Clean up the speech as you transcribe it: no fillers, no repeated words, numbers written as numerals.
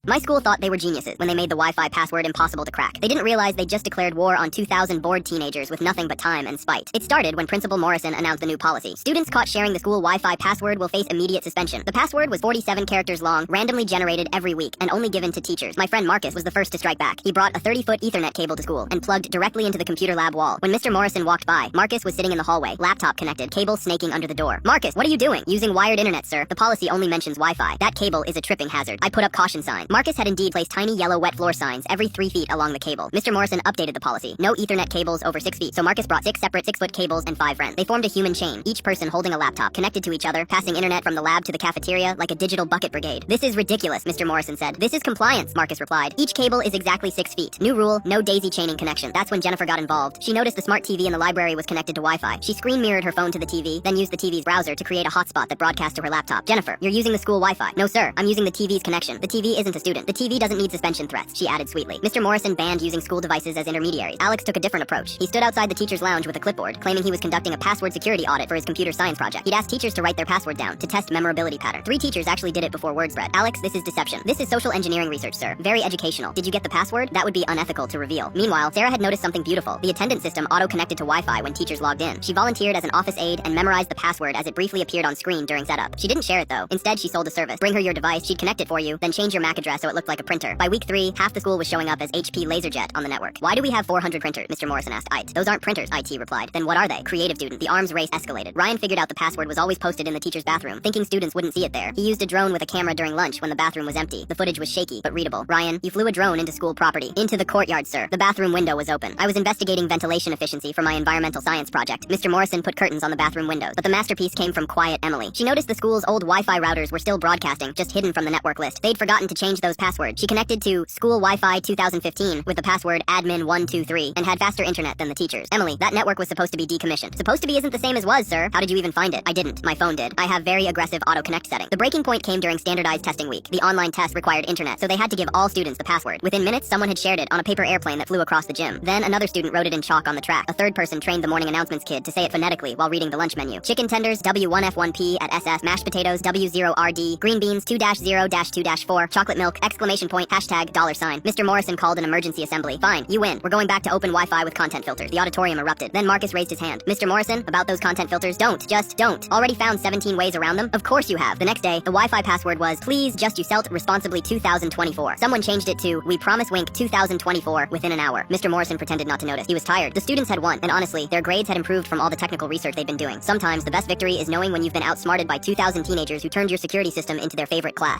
My school thought they were geniuses when they made the Wi-Fi password impossible to crack. They didn't realize they just declared war on 2,000 bored teenagers with nothing but time and spite. It started when Principal Morrison announced the new policy. Students caught sharing the school Wi-Fi password will face immediate suspension. The password was 47 characters long, randomly generated every week, and only given to teachers. My friend Marcus was the first to strike back. He brought a 30-foot Ethernet cable to school and plugged directly into the computer lab wall. When Mr. Morrison walked by, Marcus was sitting in the hallway, laptop connected, cable snaking under the door. Marcus, what are you doing? Using wired internet, sir. The policy only mentions Wi-Fi. That cable is a tripping hazard. I put up caution sign. Marcus had indeed placed tiny yellow wet floor signs every 3 feet along the cable. Mr. Morrison updated the policy. No Ethernet cables over 6 feet. So Marcus brought 6 separate 6-foot cables and 5 friends. They formed a human chain, each person holding a laptop, connected to each other, passing internet from the lab to the cafeteria like a digital bucket brigade. This is ridiculous, Mr. Morrison said. This is compliance, Marcus replied. Each cable is exactly 6 feet. New rule, no daisy chaining connection. That's when Jennifer got involved. She noticed the smart TV in the library was connected to Wi-Fi. She screen mirrored her phone to the TV, then used the TV's browser to create a hotspot that broadcast to her laptop. Jennifer, you're using the school Wi-Fi. No, sir, I'm using the TV's connection. The TV isn't a student. The TV doesn't need suspension threats, she added sweetly. Mr. Morrison banned using school devices as intermediaries. Alex took a different approach. He stood outside the teacher's lounge with a clipboard, claiming he was conducting a password security audit for his computer science project. He'd asked teachers to write their password down to test memorability pattern. 3 teachers actually did it before word spread. Alex, this is deception. This is social engineering research, sir. Very educational. Did you get the password? That would be unethical to reveal. Meanwhile, Sarah had noticed something beautiful. The attendance system auto-connected to Wi-Fi when teachers logged in. She volunteered as an office aide and memorized the password as it briefly appeared on screen during setup. She didn't share it though. Instead, she sold a service. Bring her your device, she'd connect it for you, then change your MAC address so it looked like a printer. By week 3, half the school was showing up as HP LaserJet on the network. Why do we have 400 printers? Mr. Morrison asked IT. Those aren't printers, IT replied. Then what are they? Creative student. The arms race escalated. Ryan figured out the password was always posted in the teacher's bathroom, thinking students wouldn't see it there. He used a drone with a camera during lunch when the bathroom was empty. The footage was shaky, but readable. Ryan, you flew a drone into school property. Into the courtyard, sir. The bathroom window was open. I was investigating ventilation efficiency for my environmental science project. Mr. Morrison put curtains on the bathroom windows, but the masterpiece came from Quiet Emily. She noticed the school's old Wi-Fi routers were still broadcasting, just hidden from the network list. They'd forgotten to change those passwords. She connected to School Wi-Fi 2015 with the password admin123 and had faster internet than the teachers. Emily, that network was supposed to be decommissioned. Supposed to be isn't the same as was, sir. How did you even find it? I didn't. My phone did. I have very aggressive auto-connect setting. The breaking point came during standardized testing week. The online test required internet, so they had to give all students the password. Within minutes, someone had shared it on a paper airplane that flew across the gym. Then another student wrote it in chalk on the track. A third person trained the morning announcements kid to say it phonetically while reading the lunch menu. Chicken tenders W1F1P at SS, mashed potatoes W0RD, green beans 2-0-2-4, chocolate milk, exclamation point, hashtag $sign. Mr. Morrison called an emergency assembly. Fine, you win. We're going back to open Wi-Fi with content filters. The auditorium erupted. Then Marcus raised his hand. Mr. Morrison, about those content filters, just don't. Already found 17 ways around them? Of course you have. The next day, the Wi-Fi password was, please just you selt responsibly 2024. Someone changed it to, we promise wink 2024 within an hour. Mr. Morrison pretended not to notice. He was tired. The students had won, and honestly, their grades had improved from all the technical research they'd been doing. Sometimes the best victory is knowing when you've been outsmarted by 2,000 teenagers who turned your security system into their favorite class.